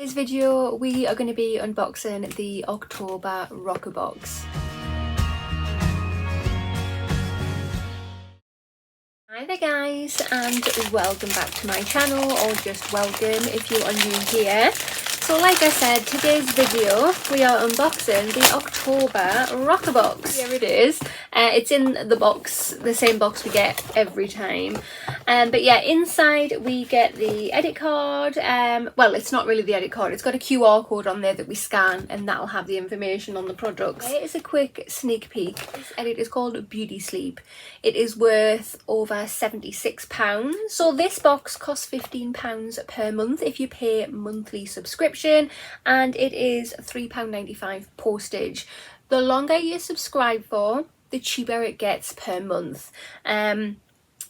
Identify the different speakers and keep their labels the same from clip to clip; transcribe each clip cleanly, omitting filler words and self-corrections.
Speaker 1: today's video we are going to be unboxing the October RoccaBox. Hi there guys, and welcome back to my channel, or just welcome if you are new here. So like I said, today's video we are unboxing the October RoccaBox. Here it is. It's in the box, the same box we get every time. But yeah, inside we get the edit card. Well, it's not really the edit card, it's got a QR code on there that we scan, and that'll have the information on the products. It is a quick sneak peek. This edit is called Beauty Sleep. It is worth over £76. So this box costs £15 per month if you pay monthly subscription, and it is £3.95 postage. The longer you subscribe for, the cheaper it gets per month.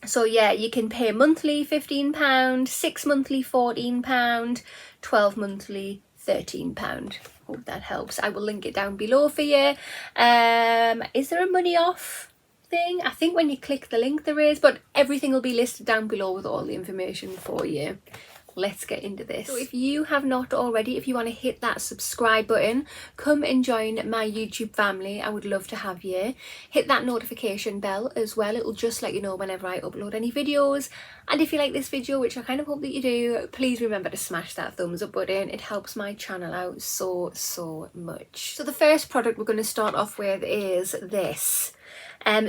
Speaker 1: So yeah, you can pay monthly £15, 6 monthly £14, 12 monthly £13. Hope that helps. I will link it down below for you. Is there a money off thing? I think when you click the link there is, but everything will be listed down below with all the information for you. Let's get into this. So if you have not already, if you want to hit that subscribe button, come and join my YouTube family. I would love to have you. Hit that notification bell as well. It will just let you know whenever I upload any videos. And if you like this video, which I kind of hope that you do, please remember to smash that thumbs up button. It helps my channel out so much. So the first product we're going to start off with is this.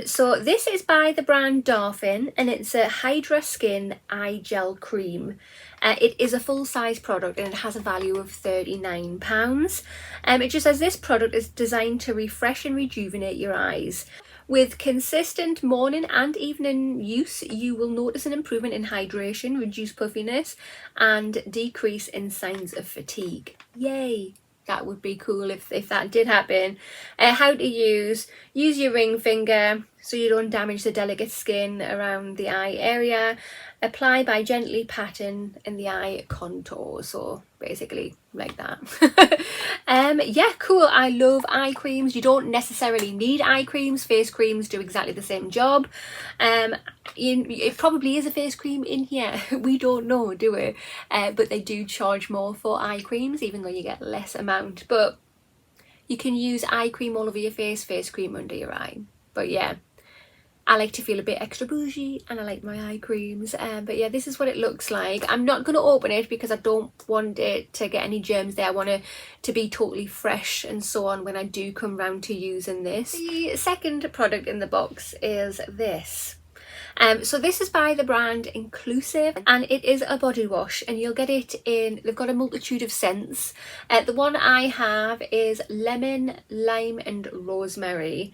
Speaker 1: So this is by the brand Darfin, and it's a Hydra Skin Eye Gel Cream. It is a full-size product and it has a value of £39. It just says this product is designed to refresh and rejuvenate your eyes. With consistent morning and evening use, you will notice an improvement in hydration, reduce puffiness, and decrease in signs of fatigue. Yay! That would be cool if that did happen. How to use your ring finger so you don't damage the delicate skin around the eye area. Apply by gently patting in the eye contour, so basically like that. Yeah, cool. I love eye creams. You don't necessarily need eye creams. Face creams do exactly the same job. It probably is a face cream in here. We don't know, do we? But they do charge more for eye creams, even though you get less amount. But you can use eye cream all over your face, face cream under your eye. But yeah, I like to feel a bit extra bougie and I like my eye creams. But yeah, this is what it looks like. I'm not going to open it because I don't want it to get any germs there. I want it to be totally fresh and so on when I do come round to using this. The second product in the box is this. So this is by the brand Inclusev, and it is a body wash, and you'll get it in, they've got a multitude of scents. The one I have is lemon, lime and rosemary.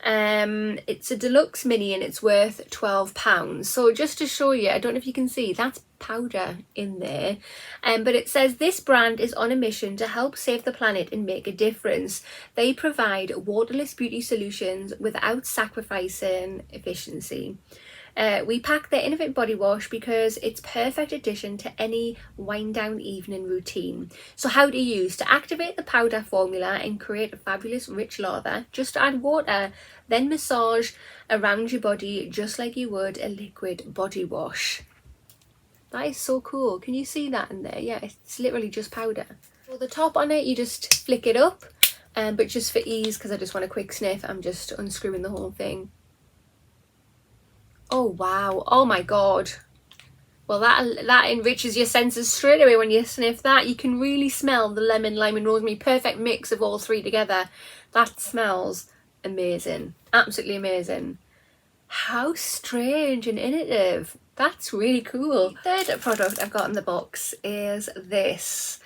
Speaker 1: It's a deluxe mini and it's worth £12. So just to show you, I don't know if you can see, that's powder in there. But it says this brand is on a mission to help save the planet and make a difference. They provide waterless beauty solutions without sacrificing efficiency. We pack the Innovant body wash because it's perfect addition to any wind down evening routine. So how to use: to activate the powder formula and create a fabulous rich lather, just add water, then massage around your body just like you would a liquid body wash. That is so cool. Can you see that in there? Yeah, it's literally just powder. So the top on it, you just flick it up, but just for ease, because I just want a quick sniff, I'm just unscrewing the whole thing. Oh wow, oh my god. Well, that enriches your senses straight away when you sniff that. You can really smell the lemon, lime and rosemary, perfect mix of all three together. That smells amazing, absolutely amazing. How strange and innovative. That's really cool. The third product I've got in the box is this.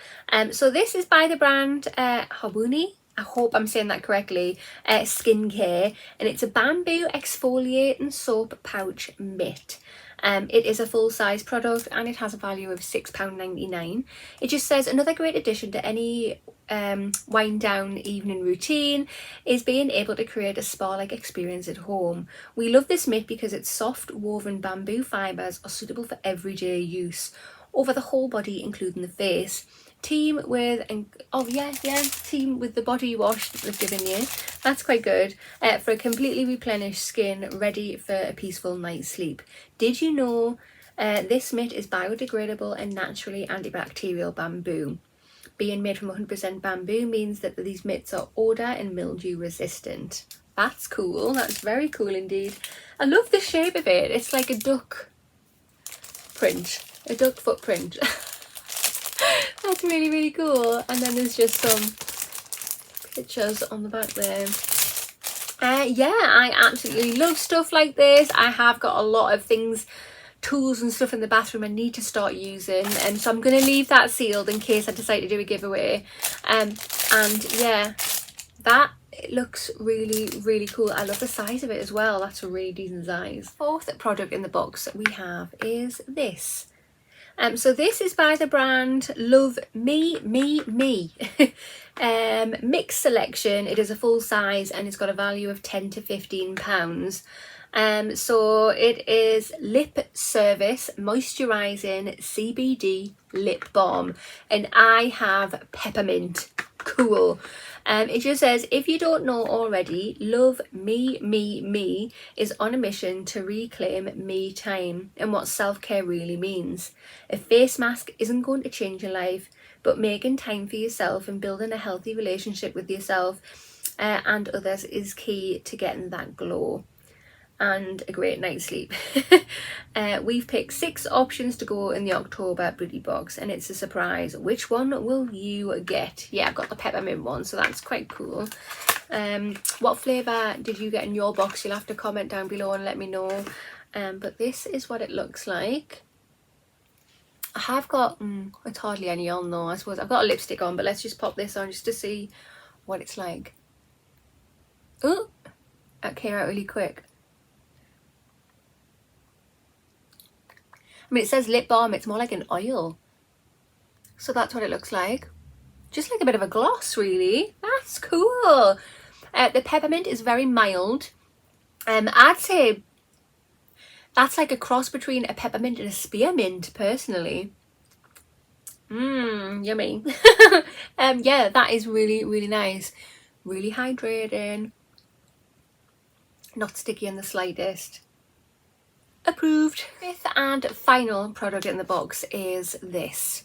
Speaker 1: So this is by the brand Honi. I hope I'm saying that correctly, skincare, and it's a bamboo exfoliating soap pouch mitt. It is a full-size product and it has a value of £6.99. It just says another great addition to any wind down evening routine is being able to create a spa-like experience at home. We love this mitt because its soft woven bamboo fibres are suitable for everyday use over the whole body, including the face. Team with the body wash that they've given you. That's quite good for a completely replenished skin ready for a peaceful night's sleep. Did you know this mitt is biodegradable and naturally antibacterial bamboo? Being made from 100% bamboo means that these mitts are odour and mildew resistant. That's cool. That's very cool indeed. I love the shape of it. It's like a duck print, a duck footprint. That's really, really cool. And then there's just some pictures on the back there. Yeah, I absolutely love stuff like this. I have got a lot of things, tools and stuff in the bathroom I need to start using, and so I'm going to leave that sealed in case I decide to do a giveaway. And yeah, that it looks really, really cool. I love the size of it as well. That's a really decent size. Fourth product in the box that we have is this. So this is by the brand Love Me mixed selection. It is a full size and it's got a value of £10 to £15. So it is lip service moisturizing CBD lip balm, and I have peppermint. Cool. It just says, if you don't know already, Love Me is on a mission to reclaim me time and what self-care really means. A face mask isn't going to change your life, but making time for yourself and building a healthy relationship with yourself and others is key to getting that glow and a great night's sleep. We've picked 6 options to go in the October beauty box, and it's a surprise. Which one will you get? Yeah, I've got the peppermint one, so that's quite cool. What flavour did you get in your box? You'll have to comment down below and let me know. But this is what it looks like. I have got, it's hardly any on though, I suppose. I've got a lipstick on, but let's just pop this on just to see what it's like. Oh, that came out really quick. I mean, it says lip balm, it's more like an oil. So that's what it looks like. Just like a bit of a gloss, really. That's cool. The peppermint is very mild. I'd say that's like a cross between a peppermint and a spearmint, personally. Yummy. Yeah, that is really, really nice. Really hydrating. Not sticky in the slightest. Approved. Fifth and final product in the box is this.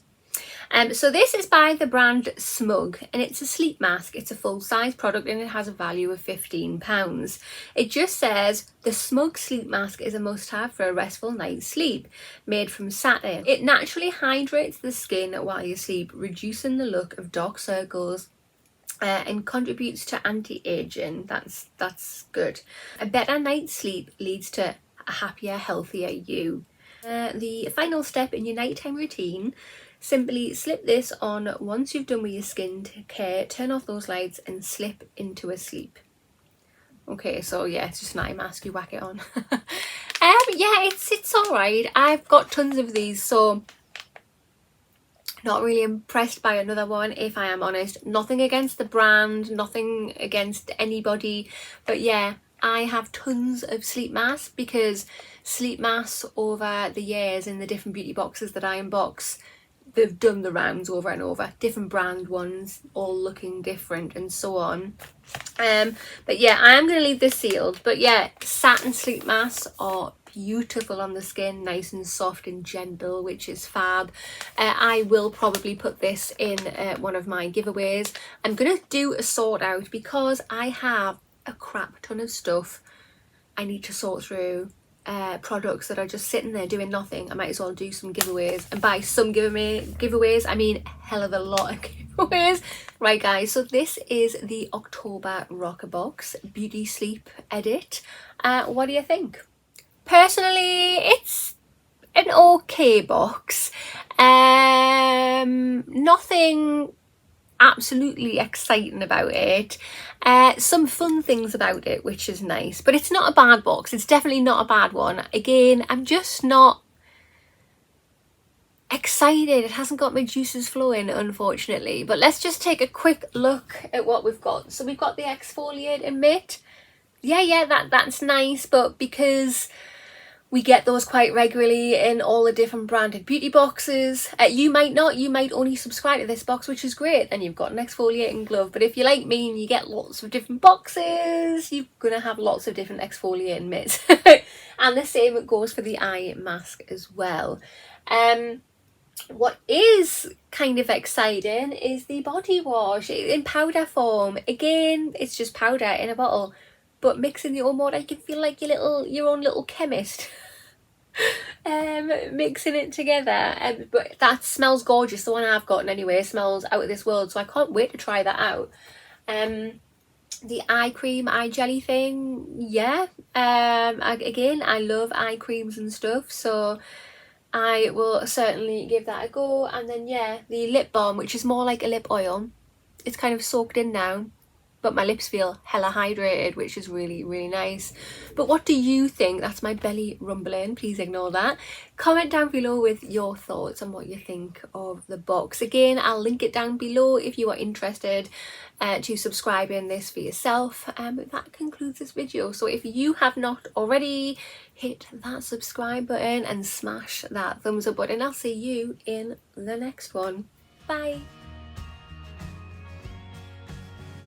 Speaker 1: So this is by the brand Smug, and it's a sleep mask. It's a full-size product and it has a value of £15. It just says the Smug sleep mask is a must-have for a restful night's sleep, made from satin. It naturally hydrates the skin while you sleep, reducing the look of dark circles, and contributes to anti-aging. That's good. A better night's sleep leads to a happier, healthier you. The final step in your nighttime routine: simply slip this on once you've done with your skin care, turn off those lights and slip into a sleep. Okay, so yeah, it's just an eye mask, you whack it on. Yeah, it's alright. I've got tons of these, so not really impressed by another one, if I am honest. Nothing against the brand, nothing against anybody, but yeah, I have tons of sleep masks because sleep masks over the years in the different beauty boxes that I unbox, they've done the rounds over and over. Different brand ones, all looking different and so on. But yeah, I am going to leave this sealed. But yeah, satin sleep masks are beautiful on the skin, nice and soft and gentle, which is fab. I will probably put this in one of my giveaways. I'm going to do a sort out because I have a crap ton of stuff I need to sort through. Products that are just sitting there doing nothing. I might as well do some giveaways, and by some giveaways I mean a hell of a lot of giveaways. Right guys, so this is the October RoccaBox Beauty Sleep Edit. What do you think? Personally, it's an okay box. Nothing absolutely exciting about it. Some fun things about it, which is nice, but it's not a bad box. It's definitely not a bad one. Again, I'm just not excited. It hasn't got my juices flowing, unfortunately. But let's just take a quick look at what we've got. So we've got the exfoliating mitt. Yeah, that's nice, but because we get those quite regularly in all the different branded beauty boxes. You might not, you might only subscribe to this box, which is great. Then you've got an exfoliating glove. But if you're like me and you get lots of different boxes, you're going to have lots of different exfoliating mitts. And the same goes for the eye mask as well. what is kind of exciting is the body wash in powder form. Again, it's just powder in a bottle, but mixing your own water, you can feel like your own little chemist. Mixing it together, but that smells gorgeous. The one I've gotten anyway smells out of this world, so I can't wait to try that out. The eye cream, eye jelly thing, yeah. Again, I love eye creams and stuff, so I will certainly give that a go. And then yeah, the lip balm, which is more like a lip oil, it's kind of soaked in now, but my lips feel hella hydrated, which is really, really nice. But what do you think? That's my belly rumbling, please ignore that. Comment down below with your thoughts on what you think of the box. Again, I'll link it down below if you are interested to subscribe in this for yourself. That concludes this video. So if you have not already, hit that subscribe button and smash that thumbs up button. I'll see you in the next one. Bye.